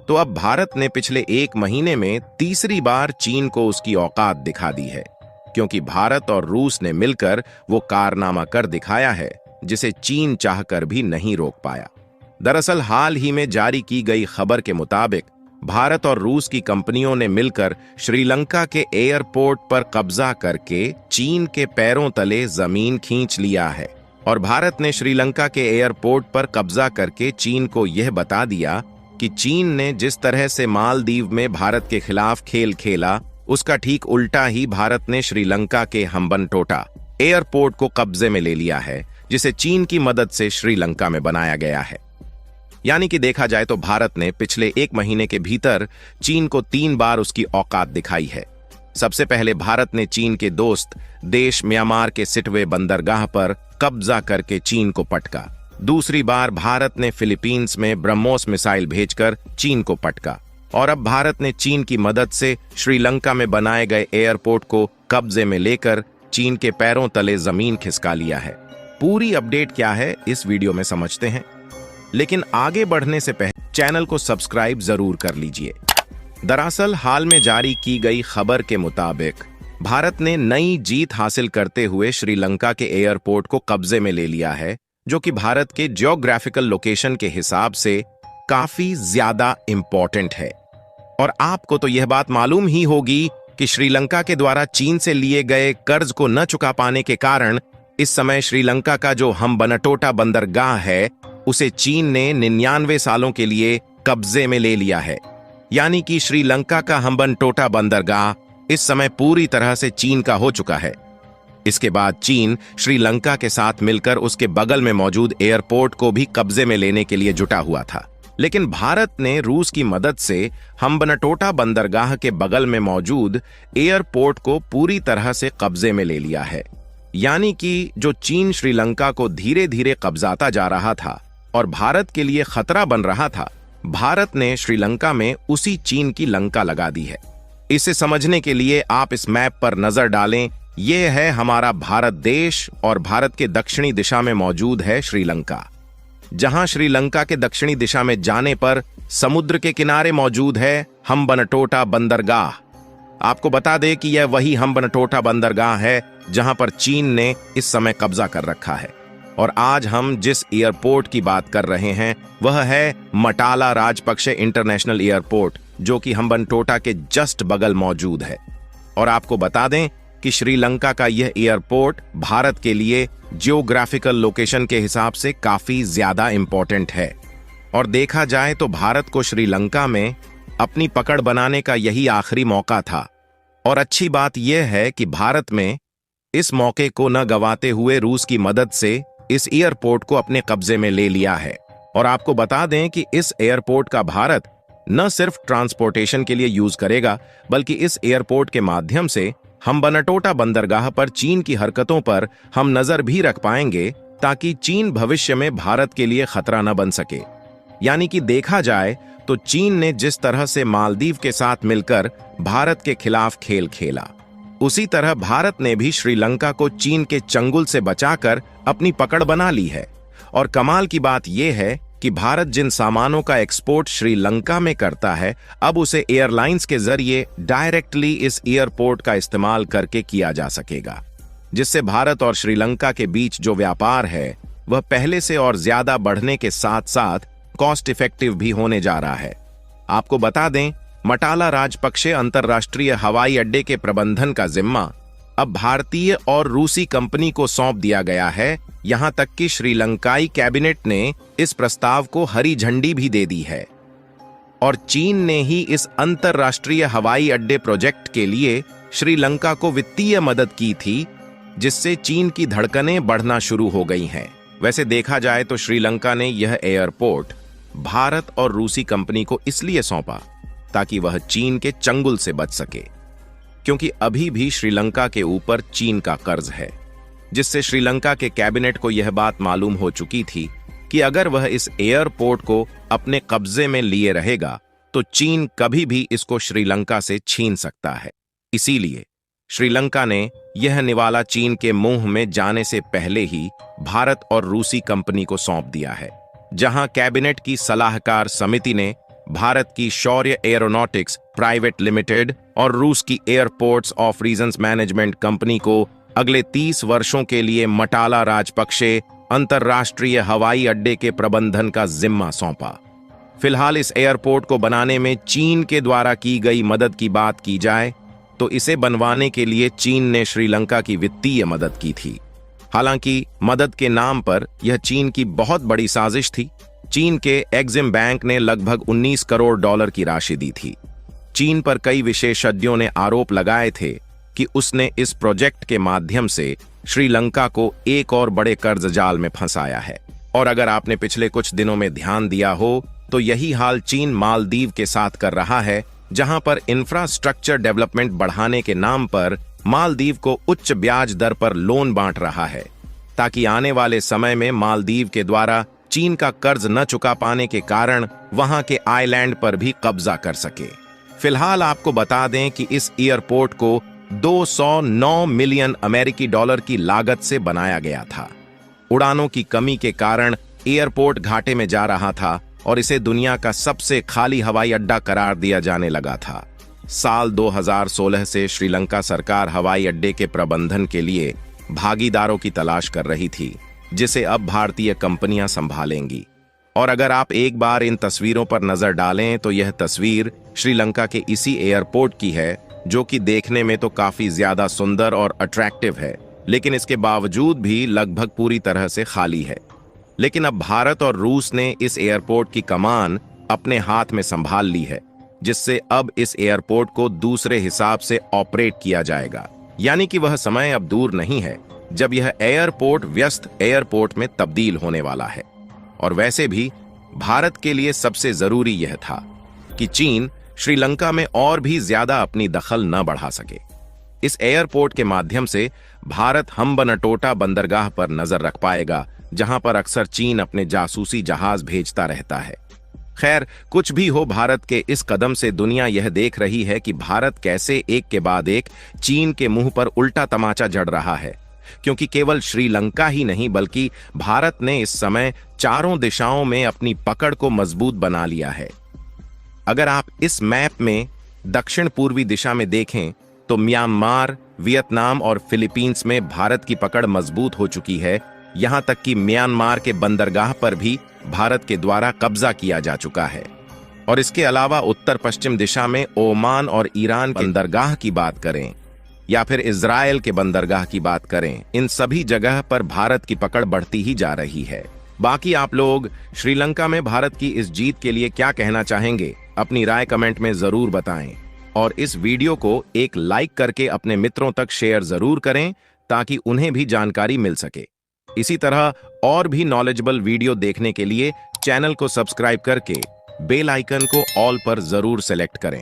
तो अब भारत ने पिछले एक महीने में तीसरी बार चीन को उसकी औकात दिखा दी है, क्योंकि भारत और रूस ने मिलकर वो कारनामा कर दिखाया है जिसे चीन चाहकर भी नहीं रोक पाया। दरअसल हाल ही में जारी की गई खबर के मुताबिक भारत और रूस की कंपनियों ने मिलकर श्रीलंका के एयरपोर्ट पर कब्जा करके चीन के पैरों तले जमीन खींच लिया है। और भारत ने श्रीलंका के एयरपोर्ट पर कब्जा करके चीन को यह बता दिया कि चीन ने जिस तरह से मालदीव में भारत के खिलाफ खेल खेला, उसका ठीक उल्टा ही भारत ने श्रीलंका के हम्बनटोटा एयरपोर्ट को कब्जे में ले लिया है, जिसे चीन की मदद से श्रीलंका में बनाया गया है। यानी कि देखा जाए तो भारत ने पिछले एक महीने के भीतर चीन को 3 बार उसकी औकात दिखाई है। सबसे पहले भारत ने चीन के दोस्त देश म्यांमार के सिटवे बंदरगाह पर कब्जा करके चीन को पटका। दूसरी बार भारत ने फिलीपींस में ब्रह्मोस मिसाइल भेजकर चीन को पटका। और अब भारत ने चीन की मदद से श्रीलंका में बनाए गए एयरपोर्ट को कब्जे में लेकर चीन के पैरों तले जमीन खिसका लिया है। पूरी अपडेट क्या है इस वीडियो में समझते हैं, लेकिन आगे बढ़ने से पहले चैनल को सब्सक्राइब जरूर कर लीजिए। दरअसल हाल में जारी की गई खबर के मुताबिक भारत ने नई जीत हासिल करते हुए श्रीलंका के एयरपोर्ट को कब्जे में ले लिया है, जो कि भारत के जियोग्राफिकल लोकेशन के हिसाब से काफी ज्यादा इंपॉर्टेंट है। और आपको तो यह बात मालूम ही होगी कि श्रीलंका के द्वारा चीन से लिए गए कर्ज को न चुका पाने के कारण इस समय श्रीलंका का जो हम्बनटोटा बंदरगाह है उसे चीन ने 99 सालों के लिए कब्जे में ले लिया है। यानी कि श्रीलंका का हम्बनटोटा बंदरगाह इस समय पूरी तरह से चीन का हो चुका है। इसके बाद चीन श्रीलंका के साथ मिलकर उसके बगल में मौजूद एयरपोर्ट को भी कब्जे में लेने के लिए जुटा हुआ था। लेकिन भारत ने रूस की मदद से हम्बनटोटा बंदरगाह के बगल में मौजूद एयरपोर्ट को पूरी तरह से कब्जे में ले लिया है। यानी कि जो चीन श्रीलंका को धीरे धीरे कब्जाता जा रहा था और भारत के लिए खतरा बन रहा था, भारत ने श्रीलंका में उसी चीन की लंका लगा दी है। इसे समझने के लिए आप इस मैप पर नजर डालें। यह है हमारा भारत देश और भारत के दक्षिणी दिशा में मौजूद है श्रीलंका। जहां श्रीलंका के दक्षिणी दिशा में जाने पर समुद्र के किनारे मौजूद है हम्बनटोटा बंदरगाह। आपको बता दें कि यह वही हम्बनटोटा बंदरगाह है जहां पर चीन ने इस समय कब्जा कर रखा है। और आज हम जिस एयरपोर्ट की बात कर रहे हैं वह है मटाला राजपक्षे इंटरनेशनल एयरपोर्ट, जो कि हम्बनटोटा के जस्ट बगल मौजूद है। और आपको बता दें कि श्रीलंका का यह एयरपोर्ट भारत के लिए जियोग्राफिकल लोकेशन के हिसाब से काफी ज्यादा इंपॉर्टेंट है। और देखा जाए तो भारत को श्रीलंका में अपनी पकड़ बनाने का यही आखिरी मौका था। और अच्छी बात यह है कि भारत में इस मौके को न गंवाते हुए रूस की मदद से इस एयरपोर्ट को अपने कब्जे में ले लिया है। और आपको बता दें कि इस एयरपोर्ट का भारत न सिर्फ ट्रांसपोर्टेशन के लिए यूज करेगा, बल्कि इस एयरपोर्ट के माध्यम से हम्बनटोटा बंदरगाह पर चीन की हरकतों पर हम नजर भी रख पाएंगे, ताकि चीन भविष्य में भारत के लिए खतरा न बन सके। यानी कि देखा जाए तो चीन ने जिस तरह से मालदीव के साथ मिलकर भारत के खिलाफ खेल खेला, उसी तरह भारत ने भी श्रीलंका को चीन के चंगुल से बचाकर अपनी पकड़ बना ली है। और कमाल की बात यह है कि भारत जिन सामानों का एक्सपोर्ट श्रीलंका में करता है, अब उसे एयरलाइंस के जरिए डायरेक्टली इस एयरपोर्ट का इस्तेमाल करके किया जा सकेगा, जिससे भारत और श्रीलंका के बीच जो व्यापार है वह पहले से और ज्यादा बढ़ने के साथ साथ कॉस्ट इफेक्टिव भी होने जा रहा है। आपको बता दें, मटाला राजपक्षे अंतर्राष्ट्रीय हवाई अड्डे के प्रबंधन का जिम्मा अब भारतीय और रूसी कंपनी को सौंप दिया गया है। यहां तक कि श्रीलंकाई कैबिनेट ने इस प्रस्ताव को हरी झंडी भी दे दी है। और चीन ने ही इस अंतर्राष्ट्रीय हवाई अड्डे प्रोजेक्ट के लिए श्रीलंका को वित्तीय मदद की थी, जिससे चीन की धड़कनें बढ़ना शुरू हो गई हैं। वैसे देखा जाए तो श्रीलंका ने यह एयरपोर्ट भारत और रूसी कंपनी को इसलिए सौंपा ताकि वह चीन के चंगुल से बच सके, क्योंकि अभी भी श्रीलंका के ऊपर चीन का कर्ज है, जिससे श्रीलंका के कैबिनेट को यह बात मालूम हो चुकी थी कि अगर वह इस एयरपोर्ट को अपने कब्जे में लिए रहेगा तो चीन कभी भी इसको श्रीलंका से छीन सकता है। इसीलिए श्रीलंका ने यह निवाला चीन के मुंह में जाने से पहले ही भारत और रूसी कंपनी को सौंप दिया है, जहां कैबिनेट की सलाहकार समिति ने भारत की शौर्य एरोनॉटिक्स प्राइवेट लिमिटेड और रूस की airports of regions management company को अगले 30 वर्षों के लिए मटाला राजपक्षे अंतर्राष्ट्रीय हवाई अड्डे के प्रबंधन का जिम्मा सौंपा। फिलहाल इस एयरपोर्ट को बनाने में चीन के द्वारा की गई मदद की बात की जाए तो इसे बनवाने के लिए चीन ने श्रीलंका की वित्तीय मदद की थी। हालांकि मदद के नाम पर यह चीन की बहुत बड़ी साजिश थी। चीन के एक्जिम बैंक ने लगभग 19 करोड़ डॉलर की राशि दी थी। चीन पर कई विशेषज्ञों ने आरोप लगाए थे कि उसने इस प्रोजेक्ट के माध्यम से श्रीलंका को एक और बड़े कर्ज जाल में फंसाया है। और अगर आपने पिछले कुछ दिनों में ध्यान दिया हो तो यही हाल चीन मालदीव के साथ कर रहा है, जहां पर इंफ्रास्ट्रक्चर डेवलपमेंट बढ़ाने के नाम पर मालदीव को उच्च ब्याज दर पर लोन बांट रहा है ताकि आने वाले समय में मालदीव के द्वारा चीन का कर्ज न चुका पाने के कारण वहां के आइलैंड पर भी कब्जा कर सके। फिलहाल आपको बता दें कि इस एयरपोर्ट को 209 मिलियन अमेरिकी डॉलर की लागत से बनाया गया था। उड़ानों की कमी के कारण एयरपोर्ट घाटे में जा रहा था और इसे दुनिया का सबसे खाली हवाई अड्डा करार दिया जाने लगा था। साल 2016 से श्रीलंका सरकार हवाई अड्डे के प्रबंधन के लिए भागीदारों की तलाश कर रही थी, जिसे अब भारतीय कंपनियां संभालेंगी। और अगर आप एक बार इन तस्वीरों पर नजर डालें तो यह तस्वीर श्रीलंका के इसी एयरपोर्ट की है, जो कि देखने में तो काफी ज्यादा सुंदर और अट्रैक्टिव है, लेकिन इसके बावजूद भी लगभग पूरी तरह से खाली है। लेकिन अब भारत और रूस ने इस एयरपोर्ट की कमान अपने हाथ में संभाल ली है, जिससे अब इस एयरपोर्ट को दूसरे हिसाब से ऑपरेट किया जाएगा। यानी कि वह समय अब दूर नहीं है जब यह एयरपोर्ट व्यस्त एयरपोर्ट में तब्दील होने वाला है। और वैसे भी भारत के लिए सबसे जरूरी यह था कि चीन श्रीलंका में और भी ज्यादा अपनी दखल न बढ़ा सके। इस एयरपोर्ट के माध्यम से भारत हम्बनटोटा बंदरगाह पर नजर रख पाएगा, जहां पर अक्सर चीन अपने जासूसी जहाज भेजता रहता है। खैर, कुछ भी हो, भारत के इस कदम से दुनिया यह देख रही है कि भारत कैसे एक के बाद एक चीन के मुंह पर उल्टा तमाचा जड़ रहा है, क्योंकि केवल श्रीलंका ही नहीं बल्कि भारत ने इस समय चारों दिशाओं में अपनी पकड़ को मजबूत बना लिया है। अगर आप इस मैप में दक्षिण पूर्वी दिशा में देखें तो म्यांमार, वियतनाम और फिलीपींस में भारत की पकड़ मजबूत हो चुकी है। यहां तक कि म्यांमार के बंदरगाह पर भी भारत के द्वारा कब्जा किया जा चुका है। और इसके अलावा उत्तर पश्चिम दिशा में ओमान और ईरान के बंदरगाह की बात करें या फिर इजराइल के बंदरगाह की बात करें, इन सभी जगह पर भारत की पकड़ बढ़ती ही जा रही है। बाकी आप लोग श्रीलंका में भारत की इस जीत के लिए क्या कहना चाहेंगे? अपनी राय कमेंट में जरूर बताएं और इस वीडियो को एक लाइक करके अपने मित्रों तक शेयर जरूर करें ताकि उन्हें भी जानकारी मिल सके। इसी तरह और भी नॉलेजेबल वीडियो देखने के लिए चैनल को सब्सक्राइब करके बेल आइकन को ऑल पर जरूर सेलेक्ट करें।